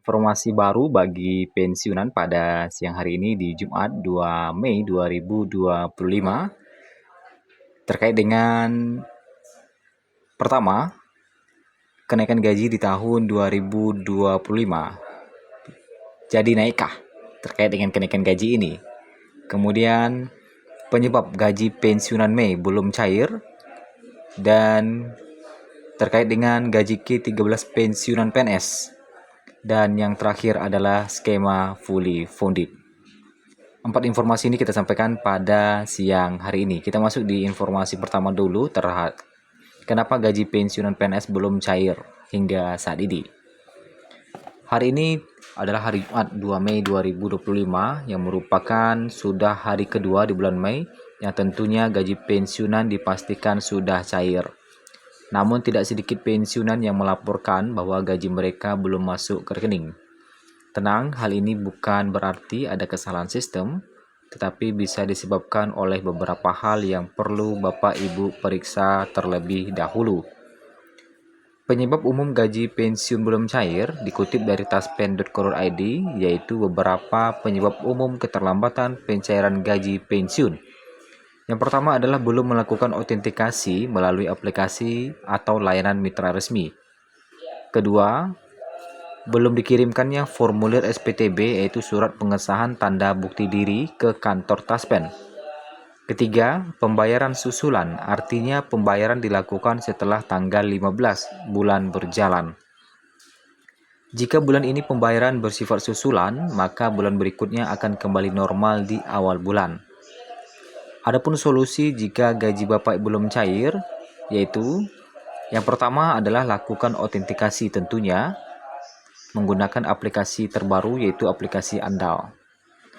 informasi baru bagi pensiunan pada siang hari ini di Jumat 2 Mei 2025 terkait dengan pertama, kenaikan gaji di tahun 2025. Jadi naikkah terkait dengan kenaikan gaji ini? Kemudian penyebab gaji pensiunan Mei belum cair, dan terkait dengan gaji K13 pensiunan PNS. Dan yang terakhir adalah skema fully funded. 4 informasi ini kita sampaikan pada siang hari ini. Kita masuk di informasi pertama dulu terhadap kenapa gaji pensiunan PNS belum cair hingga saat ini. Hari ini adalah hari Jumat 2 Mei 2025 yang merupakan sudah hari kedua di bulan Mei yang tentunya gaji pensiunan dipastikan sudah cair. Namun tidak sedikit pensiunan yang melaporkan bahwa gaji mereka belum masuk ke rekening. Tenang, hal ini bukan berarti ada kesalahan sistem, tetapi bisa disebabkan oleh beberapa hal yang perlu Bapak Ibu periksa terlebih dahulu. Penyebab umum gaji pensiun belum cair dikutip dari taspen.co.id, yaitu beberapa penyebab umum keterlambatan pencairan gaji pensiun. Yang pertama adalah belum melakukan autentikasi melalui aplikasi atau layanan mitra resmi. Kedua, belum dikirimkannya formulir SPTB, yaitu surat pengesahan tanda bukti diri, ke kantor Taspen. Ketiga, pembayaran susulan, artinya pembayaran dilakukan setelah tanggal 15 bulan berjalan. Jika bulan ini pembayaran bersifat susulan, maka bulan berikutnya akan kembali normal di awal bulan. Adapun solusi jika gaji Bapak belum cair, yaitu yang pertama adalah lakukan autentikasi, tentunya menggunakan aplikasi terbaru yaitu aplikasi Andal.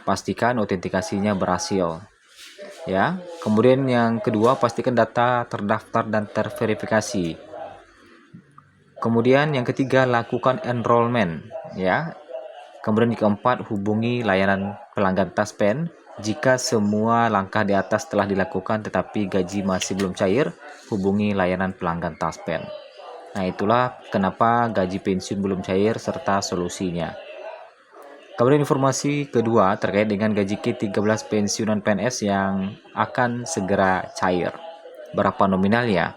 Pastikan autentikasinya berhasil. Ya. Kemudian yang kedua, pastikan data terdaftar dan terverifikasi. Kemudian yang ketiga, lakukan enrollment, ya. Kemudian yang keempat, hubungi layanan pelanggan Taspen. Jika semua langkah di atas telah dilakukan tetapi gaji masih belum cair, hubungi layanan pelanggan Taspen. Nah, itulah kenapa gaji pensiun belum cair serta solusinya. Kemudian informasi kedua terkait dengan gaji K13 pensiunan PNS yang akan segera cair. Berapa nominalnya?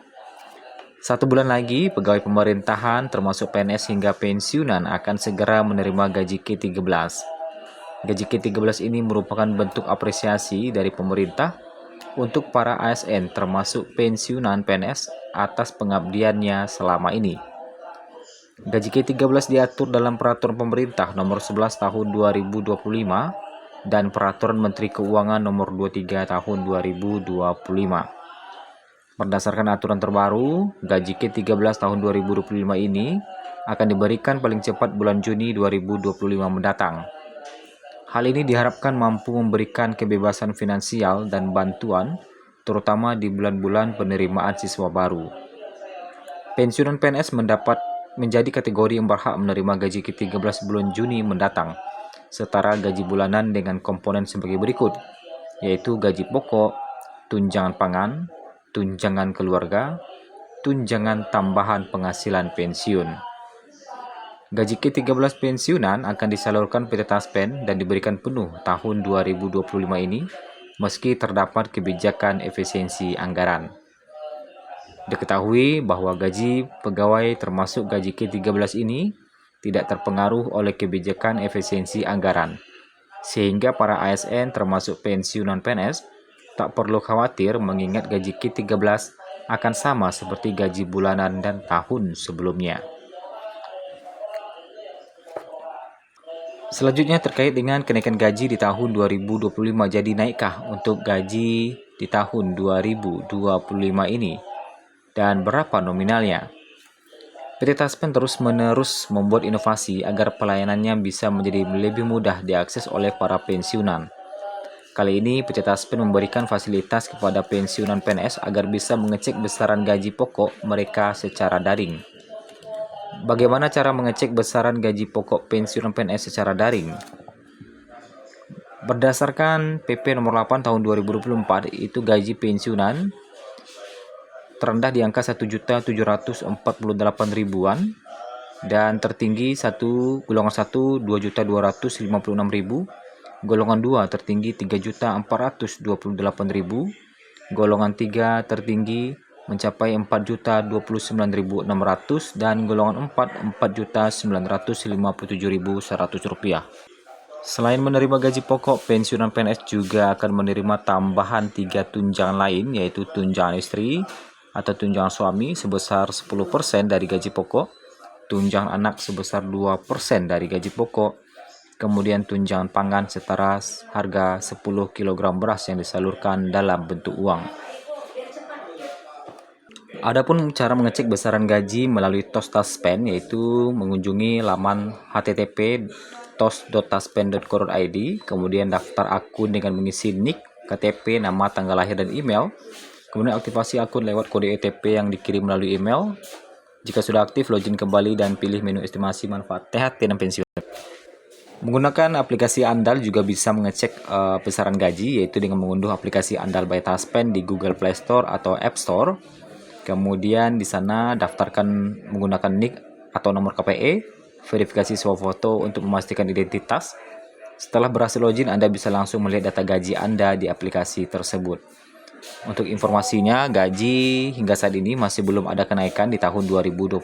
1 bulan lagi, pegawai pemerintahan termasuk PNS hingga pensiunan akan segera menerima gaji K13. Gaji K13 ini merupakan bentuk apresiasi dari pemerintah untuk para ASN termasuk pensiunan PNS atas pengabdiannya selama ini. Gaji K13 diatur dalam Peraturan Pemerintah Nomor 11 Tahun 2025 dan Peraturan Menteri Keuangan Nomor 23 Tahun 2025. Berdasarkan aturan terbaru, gaji K13 tahun 2025 ini akan diberikan paling cepat bulan Juni 2025 mendatang. Hal ini diharapkan mampu memberikan kebebasan finansial dan bantuan, terutama di bulan-bulan penerimaan siswa baru. Pensiunan PNS menjadi kategori yang berhak menerima gaji ke-13 bulan Juni mendatang, setara gaji bulanan dengan komponen sebagai berikut, yaitu gaji pokok, tunjangan pangan, tunjangan keluarga, tunjangan tambahan penghasilan pensiun. Gaji K13 pensiunan akan disalurkan PT Taspen dan diberikan penuh tahun 2025 ini, meski terdapat kebijakan efisiensi anggaran. Diketahui bahwa gaji pegawai termasuk gaji K13 ini tidak terpengaruh oleh kebijakan efisiensi anggaran, sehingga para ASN termasuk pensiunan PNS tak perlu khawatir mengingat gaji K13 akan sama seperti gaji bulanan dan tahun sebelumnya. Selanjutnya terkait dengan kenaikan gaji di tahun 2025, jadi naikkah untuk gaji di tahun 2025 ini dan berapa nominalnya? PT Taspen terus-menerus membuat inovasi agar pelayanannya bisa menjadi lebih mudah diakses oleh para pensiunan. Kali ini PT Taspen memberikan fasilitas kepada pensiunan PNS agar bisa mengecek besaran gaji pokok mereka secara daring. Bagaimana cara mengecek besaran gaji pokok pensiunan PNS secara daring? Berdasarkan PP nomor 8 tahun 2024, itu gaji pensiunan terendah di angka 1.748.000-an Dan tertinggi golongan 1 2.256.000, golongan 2 tertinggi 3.428.000, golongan 3 tertinggi mencapai 4.029.600, dan golongan 4 4.957.100 rupiah. Selain menerima gaji pokok, pensiunan PNS juga akan menerima tambahan 3 tunjangan lain, yaitu tunjangan istri atau tunjangan suami sebesar 10% dari gaji pokok, tunjangan anak sebesar 2% dari gaji pokok, kemudian tunjangan pangan setara harga 10 kg beras yang disalurkan dalam bentuk uang. Adapun cara mengecek besaran gaji melalui TOS-TASPEN, yaitu mengunjungi laman http://tos.taspen.co.id, kemudian daftar akun dengan mengisi NIK, KTP, nama, tanggal lahir, dan email, kemudian aktivasi akun lewat kode OTP yang dikirim melalui email. Jika sudah aktif, login kembali dan pilih menu estimasi manfaat THT dan pensiun. Menggunakan aplikasi Andal juga bisa mengecek besaran gaji, yaitu dengan mengunduh aplikasi Andal by Taspen di Google Play Store atau App Store. Kemudian di sana daftarkan menggunakan NIK atau nomor KPE, verifikasi swafoto untuk memastikan identitas. Setelah berhasil login, Anda bisa langsung melihat data gaji Anda di aplikasi tersebut. Untuk informasinya, gaji hingga saat ini masih belum ada kenaikan di tahun 2025.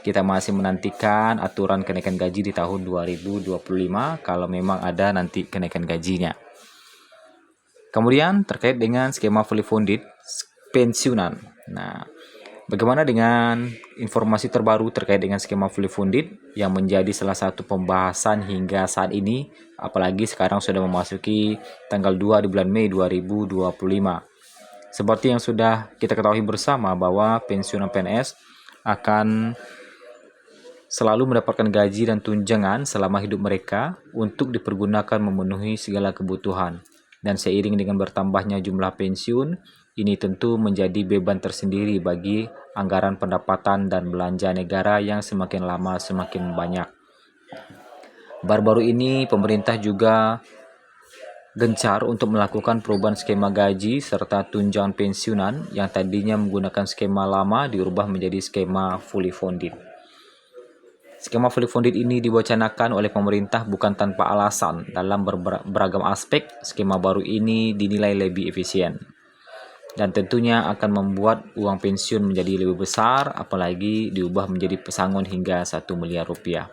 Kita masih menantikan aturan kenaikan gaji di tahun 2025 kalau memang ada nanti kenaikan gajinya. Kemudian terkait dengan skema fully funded pensiunan. Nah, bagaimana dengan informasi terbaru terkait dengan skema fully funded yang menjadi salah satu pembahasan hingga saat ini, apalagi sekarang sudah memasuki tanggal 2 di bulan Mei 2025. Seperti yang sudah kita ketahui bersama bahwa pensiunan PNS akan selalu mendapatkan gaji dan tunjangan selama hidup mereka untuk dipergunakan memenuhi segala kebutuhan. Dan seiring dengan bertambahnya jumlah pensiun, ini tentu menjadi beban tersendiri bagi anggaran pendapatan dan belanja negara yang semakin lama semakin banyak. Baru-baru ini pemerintah juga gencar untuk melakukan perubahan skema gaji serta tunjangan pensiunan yang tadinya menggunakan skema lama dirubah menjadi skema fully funded. Skema fully funded ini diwacanakan oleh pemerintah bukan tanpa alasan. Dalam beragam aspek, skema baru ini dinilai lebih efisien dan tentunya akan membuat uang pensiun menjadi lebih besar, apalagi diubah menjadi pesangon hingga 1 miliar rupiah.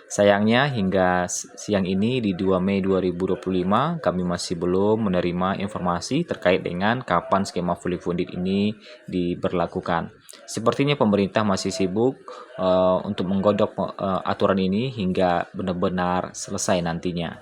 Sayangnya hingga siang ini di 2 Mei 2025 kami masih belum menerima informasi terkait dengan kapan skema fully funded ini diberlakukan. Sepertinya pemerintah masih sibuk untuk menggodok aturan ini hingga benar-benar selesai nantinya.